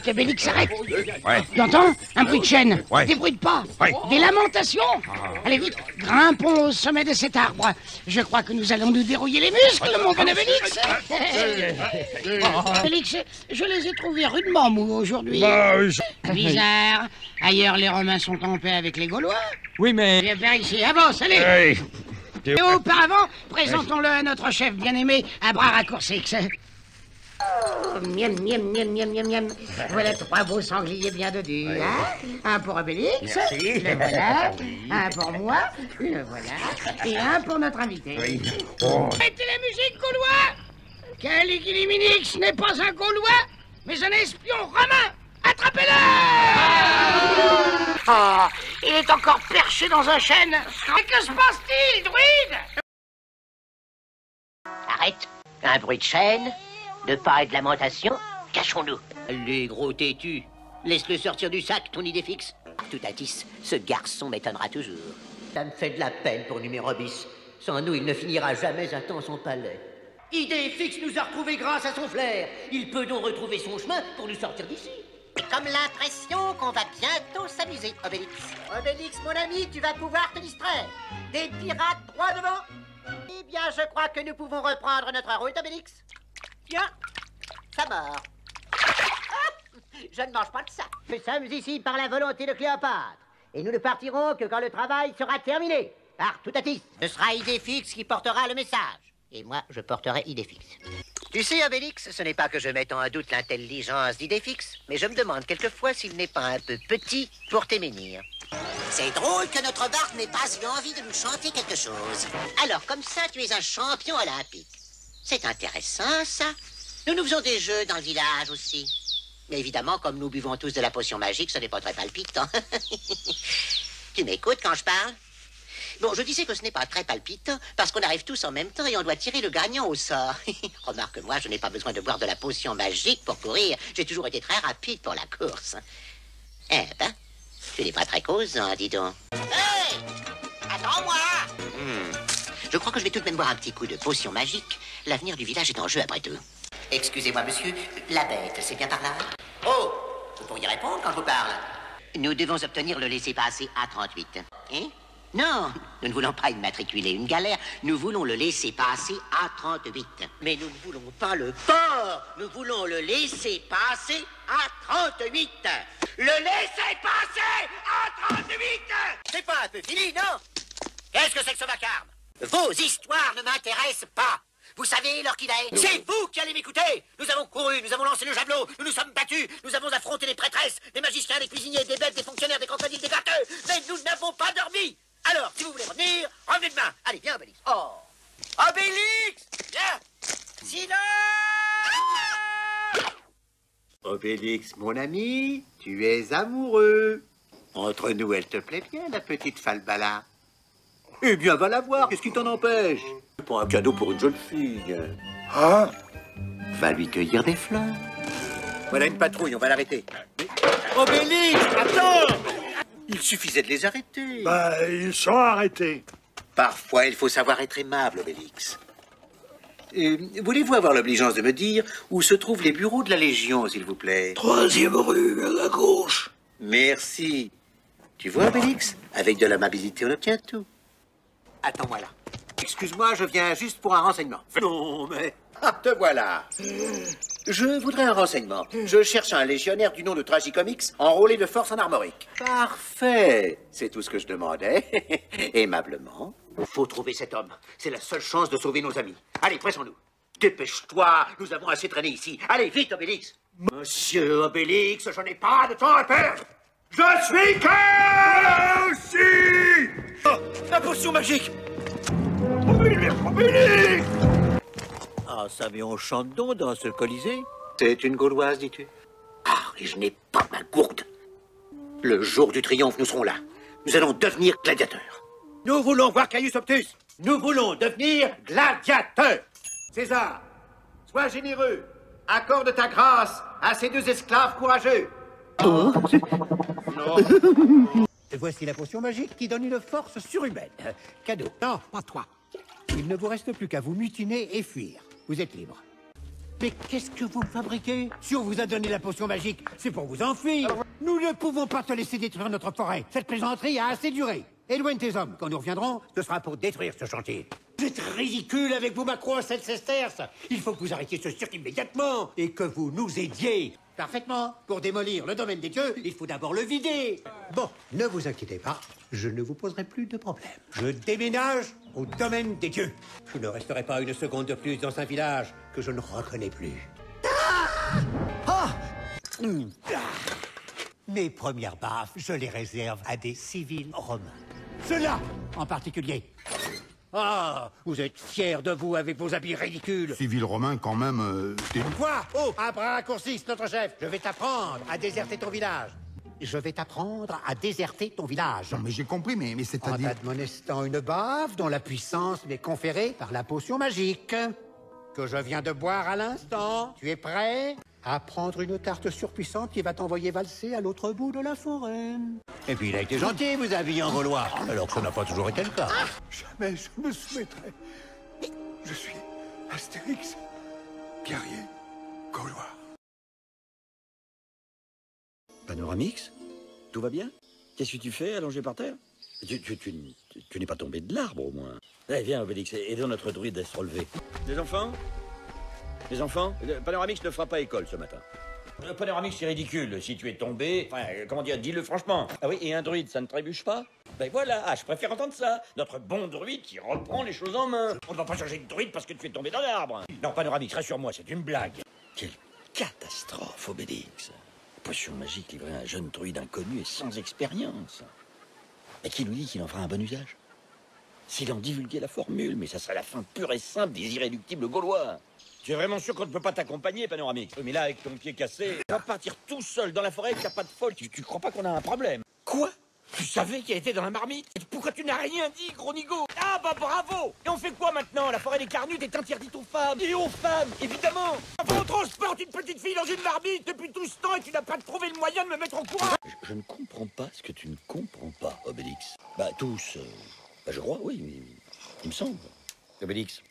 qu'Obélix s'arrête. Ouais. Tu entends? Un bruit de chaîne, Ouais. des bruits de pas, Ouais. des lamentations. Allez vite, grimpons au sommet de cet arbre. Je crois que nous allons nous dérouiller les muscles, mon bon Obélix. Obélix, je les ai trouvés rudement mous aujourd'hui. Bizarre. Ailleurs, les Romains sont en paix avec les Gaulois. Oui, mais... Viens vers ici, avance, allez. Hey. Et auparavant, présentons-le à notre chef bien-aimé, à bras raccourcis. Oh, miam, miam, miam, miam, miam, miam. Voilà 3 beaux sangliers bien dodus. Hein? Un pour Obélix, le voilà. Un pour moi, le voilà. Et un pour notre invité. Mettez la musique, Gaulois. Caligiliminix n'est pas un Gaulois, mais un espion romain. Attrapez-le! Oh, il est encore perché dans un chêne. Mais que se passe-t-il, druide? Arrête. Un bruit de chaîne, de pas et de lamentation. Cachons-nous. Les gros têtus. Laisse-le sortir du sac, ton idée fixe. Toutatis, ce garçon m'étonnera toujours. Ça me fait de la peine pour Numérobis. Sans nous, il ne finira jamais à temps son palais. Idée fixe nous a retrouvés grâce à son flair. Il peut donc retrouver son chemin pour nous sortir d'ici. J'ai comme l'impression qu'on va bientôt s'amuser, Obélix. Obélix, mon ami, tu vas pouvoir te distraire. Des pirates droit devant. Eh bien, je crois que nous pouvons reprendre notre route, Obélix. Tiens, ça mord. Ah, je ne mange pas de ça. Nous sommes ici par la volonté de Cléopâtre. Et nous ne partirons que quand le travail sera terminé. Par Toutatis, ce sera Idéfix qui portera le message. Et moi, je porterai Idéfix. Tu sais, Obélix, ce n'est pas que je mette en doute l'intelligence d'Idéfix, mais je me demande quelquefois s'il n'est pas un peu petit pour t'éménir. C'est drôle que notre barque n'ait pas eu envie de nous chanter quelque chose. Alors, comme ça, tu es un champion olympique. C'est intéressant, ça. Nous faisons des jeux dans le village aussi. Mais évidemment, comme nous buvons tous de la potion magique, ce n'est pas très palpitant. Tu m'écoutes quand je parle? Bon, je disais que ce n'est pas très palpitant, parce qu'on arrive tous en même temps et on doit tirer le gagnant au sort. Remarque, moi, je n'ai pas besoin de boire de la potion magique pour courir. J'ai toujours été très rapide pour la course. Eh ben, tu n'es pas très causant, dis donc. Hey! Attends-moi! Je crois que je vais tout de même boire un petit coup de potion magique. L'avenir du village est en jeu, après tout. Excusez-moi, monsieur, la bête, c'est bien par là? Oh! Vous pourriez répondre quand je vous parle. Nous devons obtenir le laissez-passer A38. Hein? Non, nous ne voulons pas immatriculer une galère, nous voulons le laisser passer à 38. Mais nous ne voulons pas le port, nous voulons le laisser passer à 38. Le laisser passer à 38! C'est pas un peu fini, non? Qu'est-ce que c'est que ce vacarme? Vos histoires ne m'intéressent pas. Vous savez l'heure qu'il est? C'est vous qui allez m'écouter. Nous avons couru, nous avons lancé le javelot, nous nous sommes battus, nous avons affronté des prêtresses, des magiciens, des cuisiniers, des bêtes, des fonctionnaires, des crocodiles, des gâteux. Mais nous n'avons pas dormi. Alors, si vous voulez revenir, revenez demain. Allez, viens, Obélix. Oh! Obélix! Viens! Silence! Obélix, mon ami, tu es amoureux. Entre nous, elle te plaît bien, la petite Falbala. Eh bien, va la voir, qu'est-ce qui t'en empêche? Pas un cadeau pour une jeune fille. Hein? Va lui cueillir des fleurs. Voilà une patrouille, on va l'arrêter. Obélix, attends! Il suffisait de les arrêter. Bah, ils sont arrêtés. Parfois, il faut savoir être aimable, Obélix. Voulez-vous avoir l'obligeance de me dire où se trouvent les bureaux de la Légion, s'il vous plaît? 3e rue, à la gauche. Merci. Tu vois, Obélix, avec de l'amabilité, on obtient tout. Attends-moi là. Excuse-moi, je viens juste pour un renseignement. Non, mais... Ah, te voilà. Je voudrais un renseignement. Je cherche un légionnaire du nom de Tragicomix, enrôlé de force en armorique. Parfait. C'est tout ce que je demandais. Aimablement. Faut trouver cet homme. C'est la seule chance de sauver nos amis. Allez, pressons-nous. Dépêche-toi. Nous avons assez traîné ici. Allez, vite, Obélix. Monsieur Obélix, je n'ai pas de temps à perdre. Je suis que aussi. Oh, la potion magique. Obélix! Ah, ça, mais on chante donc dans ce Colisée. C'est une Gauloise, dis-tu? Ah, et je n'ai pas ma gourde. Le jour du triomphe, nous serons là. Nous allons devenir gladiateurs. Nous voulons voir Caius Optus. Nous voulons devenir gladiateurs. César, sois généreux. Accorde ta grâce à ces 2 esclaves courageux. Oh. Non. Voici la potion magique qui donne une force surhumaine. Cadeau. Non, pas toi. Il ne vous reste plus qu'à vous mutiner et fuir. Vous êtes libre. Mais qu'est-ce que vous fabriquez? Si on vous a donné la potion magique, c'est pour vous enfuir. Nous ne pouvons pas te laisser détruire notre forêt. Cette plaisanterie a assez duré. Éloigne tes hommes. Quand nous reviendrons, ce sera pour détruire ce chantier. Vous êtes ridicule avec vos macros à 7 sesterces. Il faut que vous arrêtiez ce cirque immédiatement et que vous nous aidiez. Parfaitement. Pour démolir le domaine des dieux, il faut d'abord le vider. Bon, ne vous inquiétez pas, je ne vous poserai plus de problème. Je déménage au domaine des dieux. Je ne resterai pas une seconde de plus dans un village que je ne reconnais plus. Mes premières baffes, je les réserve à des civils romains. Ceux-là, en particulier. Ah, vous êtes fiers de vous avec vos habits ridicules. Civil romain, quand même, Quoi? Oh, Abracourcis, notre chef, je vais t'apprendre à déserter ton village. Je vais t'apprendre à déserter ton village. Non, mais j'ai compris, mais En c'est-à-dire... t'admonestant une baffe dont la puissance m'est conférée par la potion magique que je viens de boire à l'instant. Tu es prêt à prendre une tarte surpuissante qui va t'envoyer valser à l'autre bout de la forêt? Et puis il a été gentil, vous habillez en gaulois, alors que ça n'a pas toujours été le cas. Jamais je me soumettrai. Je suis Astérix, guerrier gaulois. Panoramix? Tout va bien? Qu'est-ce que tu fais allongé par terre? Tu n'es pas tombé de l'arbre au moins. Allez, viens Obélix, aidons notre druide à se relever. Les enfants? Les enfants? Panoramix ne fera pas école ce matin. Panoramix, c'est ridicule. Si tu es tombé, enfin, comment dire, dis-le franchement. Ah oui, et un druide, ça ne trébuche pas? Ben voilà, je préfère entendre ça. Notre bon druide qui reprend les choses en main. On ne va pas changer de druide parce que tu es tombé dans l'arbre. Non, Panoramix, rassure-moi, c'est une blague. Quelle catastrophe, Obélix. Potion magique livrée à un jeune druide inconnu et sans expérience. Et qui nous dit qu'il en fera un bon usage? S'il en divulguait la formule, mais ça serait la fin pure et simple des irréductibles gaulois. Tu es vraiment sûr qu'on ne peut pas t'accompagner, Panoramix? Mais là, avec ton pied cassé, tu vas partir tout seul dans la forêt avec ta patte folle. Tu crois pas qu'on a un problème? Quoi? Tu savais qu'il était dans la marmite? Pourquoi tu n'as rien dit, gros nigo? Ah bah bravo! Et on fait quoi maintenant? La forêt des Carnutes est interdite aux femmes. Et aux femmes, évidemment! Enfin, on transporte une petite fille dans une marmite depuis tout ce temps et tu n'as pas trouvé le moyen de me mettre au courant. Je ne comprends pas ce que tu ne comprends pas, Obélix. Bah tous, je crois, oui, il me semble. Obélix,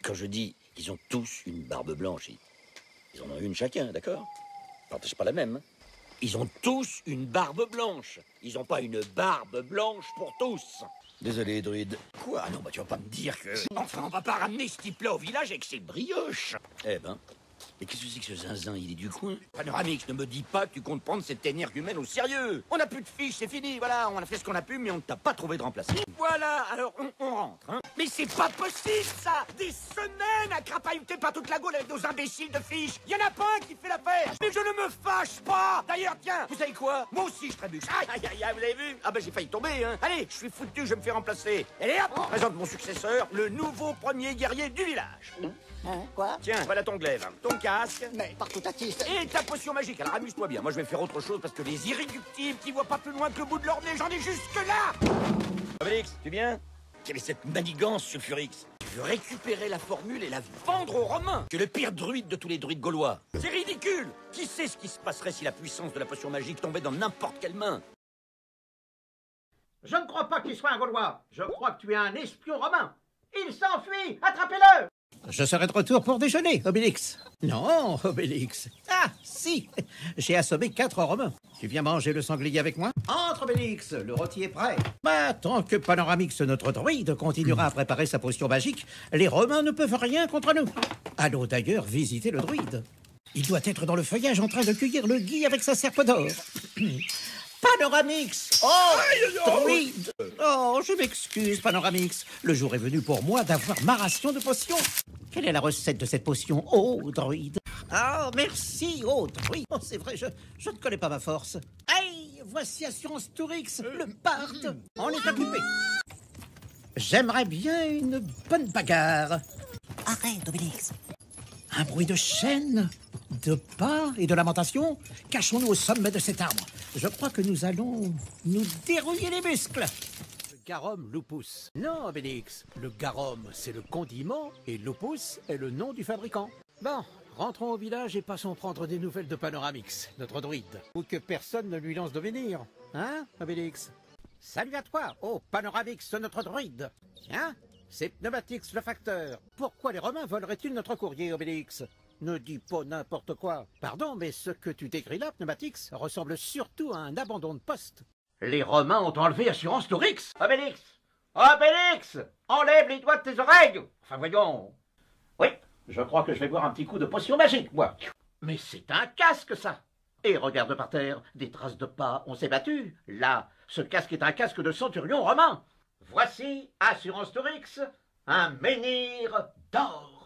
quand je dis qu'ils ont tous une barbe blanche, ils en ont une chacun, d'accord? Ils partagent pas la même, hein. Ils ont tous une barbe blanche. Ils n'ont pas une barbe blanche pour tous. Désolé, druide. Quoi? Non, bah tu vas pas me dire que... Enfin, on va pas ramener ce type-là au village avec ses brioches. Eh ben... Mais qu'est-ce que c'est que ce zinzin? Il est du coin. Panoramix, ne me dis pas que tu comptes prendre cette énergumène au sérieux. On n'a plus de fiches, c'est fini, voilà. On a fait ce qu'on a pu, mais on ne t'a pas trouvé de remplaçant. Voilà, alors on rentre, hein. Mais c'est pas possible, ça. Des semaines à crapahuter par toute la Gaule avec nos imbéciles de fiches. Y en a pas un qui fait l'affaire. Mais je ne me fâche pas. D'ailleurs, tiens, vous savez quoi? Moi aussi, je trébuche. Aïe, aïe, aïe, vous avez vu? Ah ben j'ai failli tomber, hein. Allez, je suis foutu, je me fais remplacer. Allez hop, présente mon successeur, le nouveau premier guerrier du village. Hein, quoi? Tiens, voilà ton glaive, ton casque. Mais partout à tisse. Et ta potion magique, alors amuse-toi bien. Moi, je vais faire autre chose parce que les irréductibles qui voient pas plus loin que le bout de leur nez, j'en ai jusque là. Obélix, tu viens? Quelle est cette manigance, sulfurix? Tu veux récupérer la formule et la vendre aux Romains? Tu es le pire druide de tous les druides gaulois. C'est ridicule. Qui sait ce qui se passerait si la puissance de la potion magique tombait dans n'importe quelle main? Je ne crois pas que tu sois un Gaulois. Je crois que tu es un espion romain. Il s'enfuit. Attrapez-le. Je serai de retour pour déjeuner, Obélix. Non, Obélix. Ah, si. J'ai assommé 4 Romains. Tu viens manger le sanglier avec moi? Entre, Obélix. Le rôti est prêt. Bah, tant que Panoramix, notre druide, continuera à préparer sa potion magique, les Romains ne peuvent rien contre nous. Allons d'ailleurs visiter le druide. Il doit être dans le feuillage en train de cueillir le gui avec sa serpe d'or. Panoramix! Oh, druide! Oh, je m'excuse, Panoramix. Le jour est venu pour moi d'avoir ma ration de potions. Quelle est la recette de cette potion, oh, druide? Ah, merci, oh, druide. Oh, c'est vrai, je ne connais pas ma force. Hey, voici Assurance Tourix, le Bard. On est occupé. J'aimerais bien une bonne bagarre. Arrête, Obélix. Un bruit de chaîne, de pas et de lamentation. Cachons-nous au sommet de cet arbre. Je crois que nous allons nous dérouiller les muscles. Le garum lupus. Non, Obélix. Le garum, c'est le condiment et lupus est le nom du fabricant. Bon, rentrons au village et passons prendre des nouvelles de Panoramix, notre druide. Ou que personne ne lui lance de venir. Hein, Obélix? Salut à toi, oh Panoramix, notre druide. Tiens, c'est Pneumatix le facteur. Pourquoi les Romains voleraient-ils notre courrier, Obélix? Ne dis pas n'importe quoi. Pardon, mais ce que tu décris là, Pneumatix, ressemble surtout à un abandon de poste. Les Romains ont enlevé Assurance Tourix. Obélix! Obélix! Enlève les doigts de tes oreilles! Enfin, voyons. Oui, je crois que je vais boire un petit coup de potion magique, moi. Mais c'est un casque, ça! Et regarde par terre, des traces de pas, on s'est battu. Là, ce casque est un casque de centurion romain. Voici Assurance Tourix, un menhir d'or.